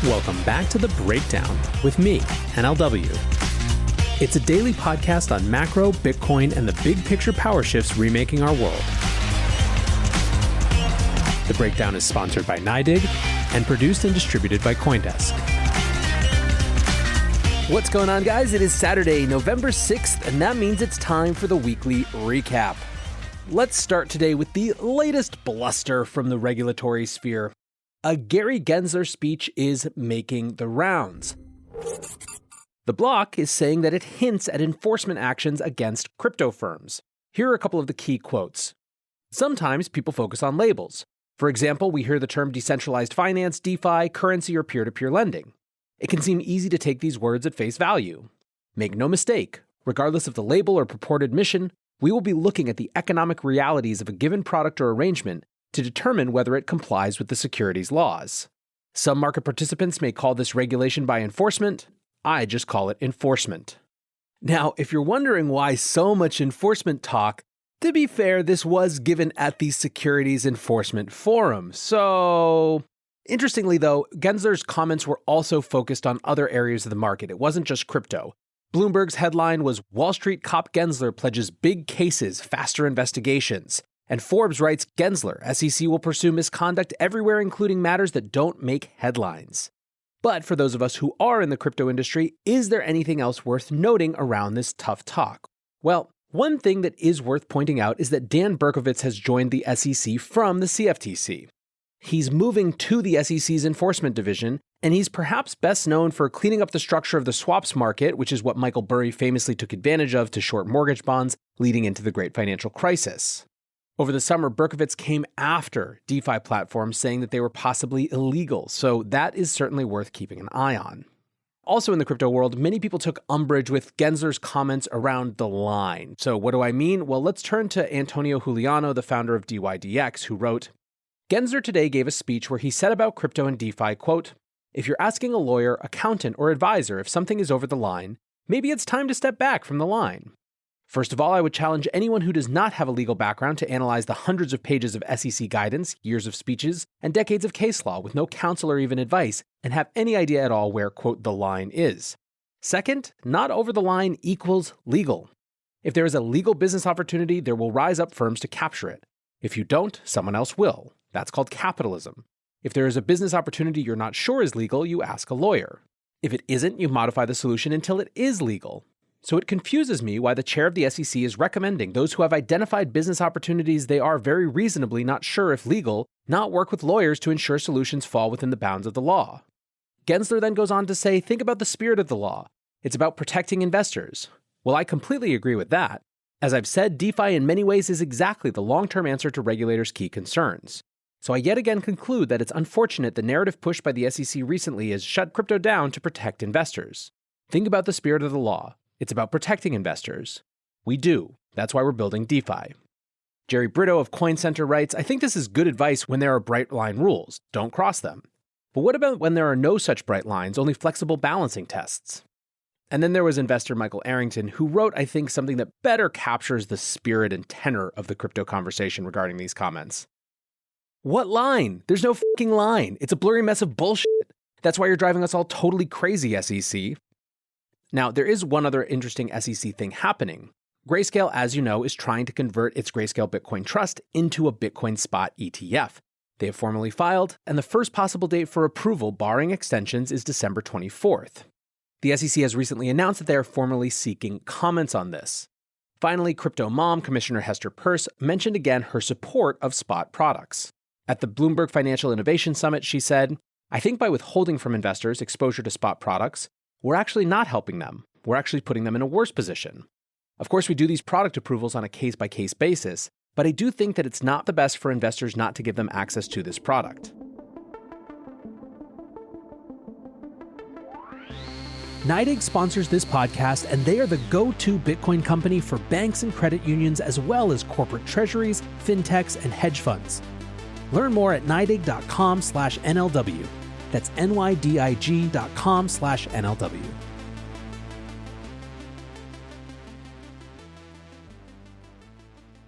Welcome back to The Breakdown with me, NLW. It's a daily podcast on macro, Bitcoin, and the big picture power shifts remaking our world. The Breakdown is sponsored by NYDIG and produced and distributed by CoinDesk. What's going on, guys? It is Saturday, November 6th, and that means it's time for the weekly recap. Let's start today with the latest bluster from the regulatory sphere. A Gary Gensler speech is making the rounds. The block is saying that it hints at enforcement actions against crypto firms. Here are a couple of the key quotes. Sometimes people focus on labels. For example, we hear the term decentralized finance, DeFi, currency, or peer-to-peer lending. It can seem easy to take these words at face value. Make no mistake, regardless of the label or purported mission, we will be looking at the economic realities of a given product or arrangement to determine whether it complies with the securities laws. Some market participants may call this regulation by enforcement. I just call it enforcement. Now, if you're wondering why so much enforcement talk, to be fair, this was given at the Securities Enforcement Forum. So, interestingly though, Gensler's comments were also focused on other areas of the market. It wasn't just crypto. Bloomberg's headline was Wall Street cop Gensler pledges big cases, faster investigations. And Forbes writes, Gensler, SEC will pursue misconduct everywhere, including matters that don't make headlines. But for those of us who are in the crypto industry, is there anything else worth noting around this tough talk? Well, one thing that is worth pointing out is that Dan Berkovitz has joined the SEC from the CFTC. He's moving to the SEC's enforcement division, and he's perhaps best known for cleaning up the structure of the swaps market, which is what Michael Burry famously took advantage of to short mortgage bonds leading into the great financial crisis. Over the summer, Berkovitz came after DeFi platforms saying that they were possibly illegal, so that is certainly worth keeping an eye on. Also in the crypto world, many people took umbrage with Gensler's comments around the line. So what do I mean? Well, let's turn to Antonio Juliano, the founder of DYDX, who wrote, Gensler today gave a speech where he said about crypto and DeFi, quote, if you're asking a lawyer, accountant, or advisor if something is over the line, maybe it's time to step back from the line. First of all, I would challenge anyone who does not have a legal background to analyze the hundreds of pages of SEC guidance, years of speeches, and decades of case law with no counsel or even advice, and have any idea at all where, quote, the line is. Second, not over the line equals legal. If there is a legal business opportunity, there will rise up firms to capture it. If you don't, someone else will. That's called capitalism. If there is a business opportunity you're not sure is legal, you ask a lawyer. If it isn't, you modify the solution until it is legal. So it confuses me why the chair of the SEC is recommending those who have identified business opportunities they are very reasonably not sure if legal, not work with lawyers to ensure solutions fall within the bounds of the law. Gensler then goes on to say, think about the spirit of the law. It's about protecting investors. Well, I completely agree with that. As I've said, DeFi in many ways is exactly the long-term answer to regulators' key concerns. So I yet again conclude that it's unfortunate the narrative pushed by the SEC recently is shut crypto down to protect investors. Think about the spirit of the law. It's about protecting investors. We do. That's why we're building DeFi. Jerry Brito of Coin Center writes, I think this is good advice when there are bright line rules. Don't cross them. But what about when there are no such bright lines, only flexible balancing tests? And then there was investor Michael Arrington, who wrote, I think, something that better captures the spirit and tenor of the crypto conversation regarding these comments. What line? There's no fucking line. It's a blurry mess of bullshit. That's why you're driving us all totally crazy, SEC. Now, there is one other interesting SEC thing happening. Grayscale, as you know, is trying to convert its Grayscale Bitcoin Trust into a Bitcoin spot ETF. They have formally filed, and the first possible date for approval, barring extensions, is December 24th. The SEC has recently announced that they are formally seeking comments on this. Finally, Crypto Mom, Commissioner Hester Peirce, mentioned again her support of spot products. At the Bloomberg Financial Innovation Summit, she said, I think by withholding from investors exposure to spot products, we're actually not helping them. We're actually putting them in a worse position. Of course, we do these product approvals on a case-by-case basis, but I do think that it's not the best for investors not to give them access to this product. NYDIG sponsors this podcast, and they are the go-to Bitcoin company for banks and credit unions, as well as corporate treasuries, fintechs, and hedge funds. Learn more at NYDIG.com/NLW. That's NYDIG.com/NLW.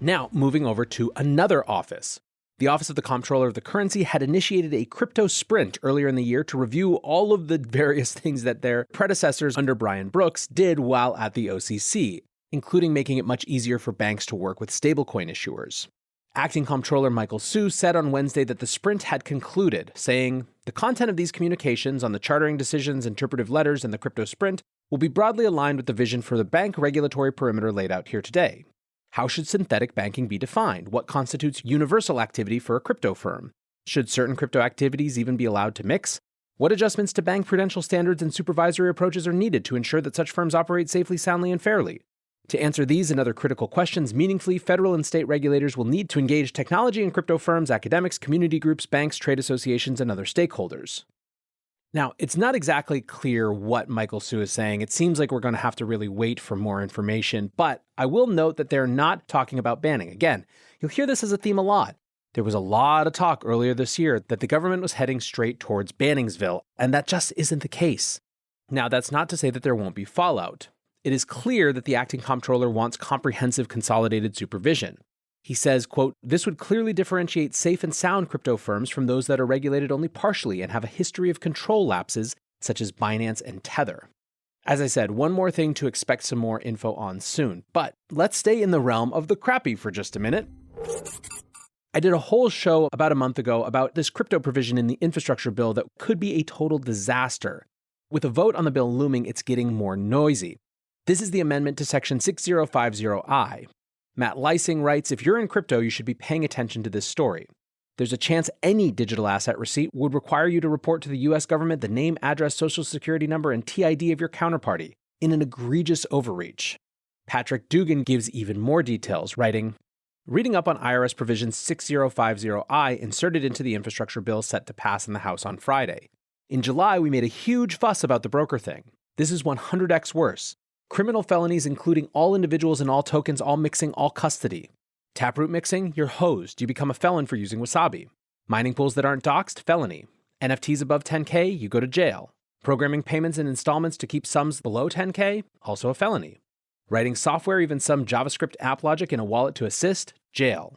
Now, moving over to another office. The Office of the Comptroller of the Currency had initiated a crypto sprint earlier in the year to review all of the various things that their predecessors under Brian Brooks did while at the OCC, including making it much easier for banks to work with stablecoin issuers. Acting Comptroller Michael Hsu said on Wednesday that the sprint had concluded, saying, "The content of these communications on the chartering decisions, interpretive letters, and the crypto sprint will be broadly aligned with the vision for the bank regulatory perimeter laid out here today. How should synthetic banking be defined? What constitutes universal activity for a crypto firm? Should certain crypto activities even be allowed to mix? What adjustments to bank prudential standards and supervisory approaches are needed to ensure that such firms operate safely, soundly, and fairly? To answer these and other critical questions meaningfully, federal and state regulators will need to engage technology and crypto firms, academics, community groups, banks, trade associations, and other stakeholders." Now, it's not exactly clear what Michael Hsu is saying. It seems like we're going to have to really wait for more information, but I will note that they're not talking about banning. Again, you'll hear this as a theme a lot. There was a lot of talk earlier this year that the government was heading straight towards Banningsville, and that just isn't the case. Now, that's not to say that there won't be fallout. It is clear that the acting comptroller wants comprehensive consolidated supervision. He says, quote, "This would clearly differentiate safe and sound crypto firms from those that are regulated only partially and have a history of control lapses, such as Binance and Tether." As I said, one more thing to expect some more info on soon, but let's stay in the realm of the crappy for just a minute. I did a whole show about a month ago about this crypto provision in the infrastructure bill that could be a total disaster. With a vote on the bill looming, it's getting more noisy. This is the amendment to Section 6050I. Matt Leising writes, "If you're in crypto, you should be paying attention to this story. There's a chance any digital asset receipt would require you to report to the US government the name, address, social security number, and TID of your counterparty in an egregious overreach." Patrick Dugan gives even more details, writing, "Reading up on IRS provision 6050I inserted into the infrastructure bill set to pass in the House on Friday. In July, we made a huge fuss about the broker thing. This is 100x worse. Criminal felonies including all individuals and all tokens, all mixing, all custody. Taproot mixing, you're hosed. You become a felon for using wasabi. Mining pools that aren't doxed, felony. NFTs above 10K, you go to jail. Programming payments in installments to keep sums below 10K, also a felony. Writing software, even some JavaScript app logic in a wallet to assist, jail.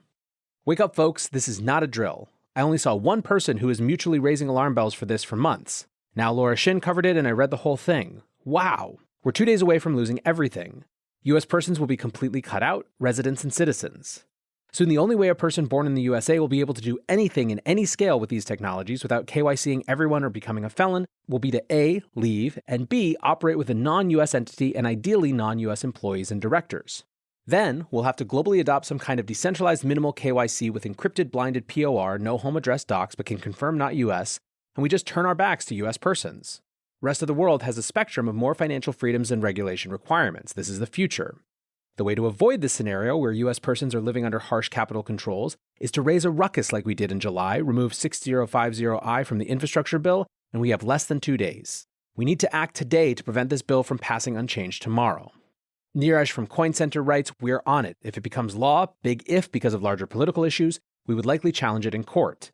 Wake up, folks, this is not a drill. I only saw one person who was mutually raising alarm bells for this for months. Now Laura Shin covered it and I read the whole thing. Wow. We're 2 days away from losing everything. US persons will be completely cut out, residents and citizens. Soon the only way a person born in the USA will be able to do anything in any scale with these technologies without KYCing everyone or becoming a felon will be to A, leave, and B, operate with a non-US entity and ideally non-US employees and directors. Then we'll have to globally adopt some kind of decentralized minimal KYC with encrypted blinded POR, no home address docs but can confirm not US, and we just turn our backs to US persons. Rest of the world has a spectrum of more financial freedoms and regulation requirements. This is the future. The way to avoid this scenario where US persons are living under harsh capital controls is to raise a ruckus like we did in July, remove 6050I from the infrastructure bill, and we have less than 2 days. We need to act today to prevent this bill from passing unchanged tomorrow. Neeraj from Coin Center writes, "We're on it. If it becomes law, big if because of larger political issues, we would likely challenge it in court."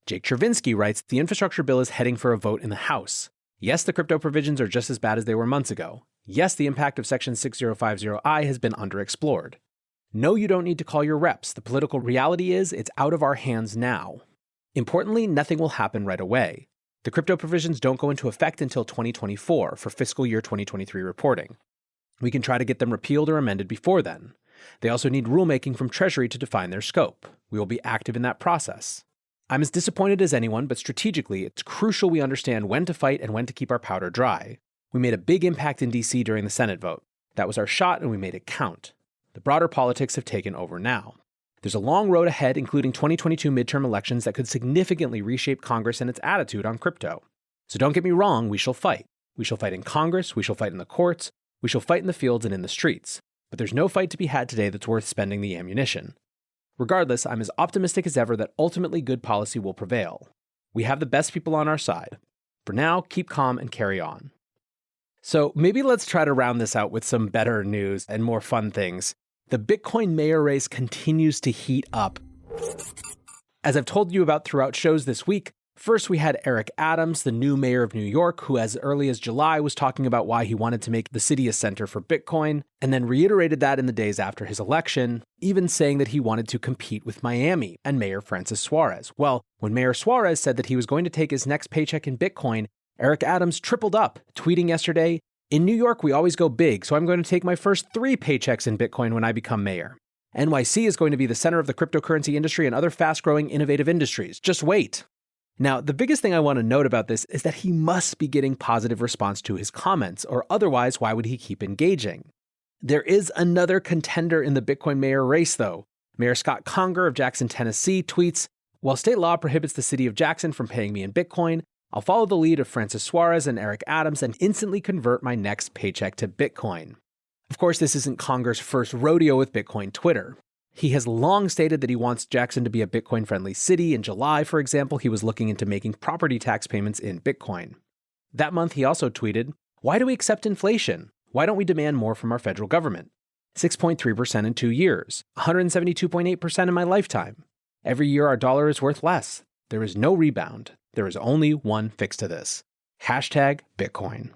Jake Chervinsky writes, "The infrastructure bill is heading for a vote in the House. Yes, the crypto provisions are just as bad as they were months ago. Yes, the impact of Section 6050I has been underexplored. No, you don't need to call your reps. The political reality is it's out of our hands now. Importantly, nothing will happen right away. The crypto provisions don't go into effect until 2024 for fiscal year 2023 reporting. We can try to get them repealed or amended before then. They also need rulemaking from Treasury to define their scope. We will be active in that process. I'm as disappointed as anyone, but strategically, it's crucial we understand when to fight and when to keep our powder dry. We made a big impact in DC during the Senate vote. That was our shot and we made it count. The broader politics have taken over now. There's a long road ahead, including 2022 midterm elections that could significantly reshape Congress and its attitude on crypto. So don't get me wrong, we shall fight. We shall fight in Congress, we shall fight in the courts, we shall fight in the fields and in the streets. But there's no fight to be had today that's worth spending the ammunition. Regardless, I'm as optimistic as ever that ultimately good policy will prevail. We have the best people on our side. For now, keep calm and carry on." So maybe let's try to round this out with some better news and more fun things. The Bitcoin mayor race continues to heat up. As I've told you about throughout shows this week, First, we had Eric Adams, the new mayor of New York, who as early as July was talking about why he wanted to make the city a center for Bitcoin, and then reiterated that in the days after his election, even saying that he wanted to compete with Miami and Mayor Francis Suarez. Well, when Mayor Suarez said that he was going to take his next paycheck in Bitcoin, Eric Adams tripled up, tweeting yesterday, "In New York, we always go big, so I'm going to take my first 3 paychecks in Bitcoin when I become mayor. NYC is going to be the center of the cryptocurrency industry and other fast-growing innovative industries. Just wait." Now, the biggest thing I want to note about this is that he must be getting positive response to his comments, or otherwise, why would he keep engaging? There is another contender in the Bitcoin mayor race, though. Mayor Scott Conger of Jackson, Tennessee tweets, "While state law prohibits the city of Jackson from paying me in Bitcoin, I'll follow the lead of Francis Suarez and Eric Adams and instantly convert my next paycheck to Bitcoin." Of course, this isn't Conger's first rodeo with Bitcoin Twitter. He has long stated that he wants Jackson to be a Bitcoin-friendly city. In July, for example, he was looking into making property tax payments in Bitcoin. That month, he also tweeted, "Why do we accept inflation? Why don't we demand more from our federal government? 6.3% in 2 years, 172.8% in my lifetime. Every year our dollar is worth less. There is no rebound. There is only one fix to this. Hashtag Bitcoin."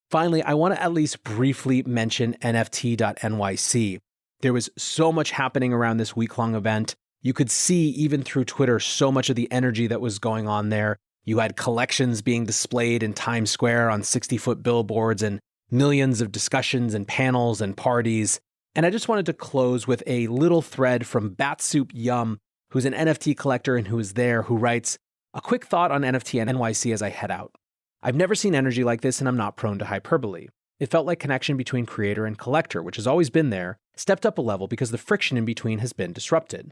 Finally, I want to at least briefly mention NFT.NYC. There was so much happening around this week-long event. You could see, even through Twitter, so much of the energy that was going on there. You had collections being displayed in Times Square on 60-foot billboards and millions of discussions and panels and parties. And I just wanted to close with a little thread from Batsoup Yum, who's an NFT collector and who is there, who writes, "A quick thought on NFT and NYC as I head out. I've never seen energy like this and I'm not prone to hyperbole. It felt like connection between creator and collector, which has always been there, stepped up a level because the friction in between has been disrupted.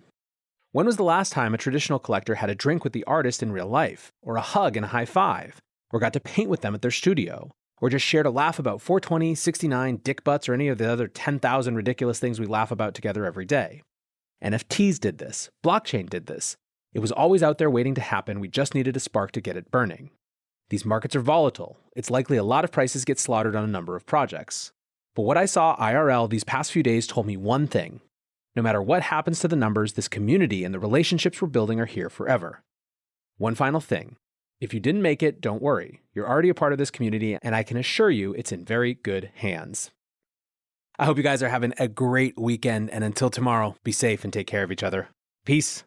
When was the last time a traditional collector had a drink with the artist in real life, or a hug and a high five, or got to paint with them at their studio, or just shared a laugh about 420, 69, dick butts, or any of the other 10,000 ridiculous things we laugh about together every day? NFTs did this. Blockchain did this. It was always out there waiting to happen. We just needed a spark to get it burning. These markets are volatile. It's likely a lot of prices get slaughtered on a number of projects. But what I saw IRL these past few days told me one thing. No matter what happens to the numbers, this community and the relationships we're building are here forever. One final thing. If you didn't make it, don't worry. You're already a part of this community, and I can assure you it's in very good hands. I hope you guys are having a great weekend, and until tomorrow, be safe and take care of each other. Peace.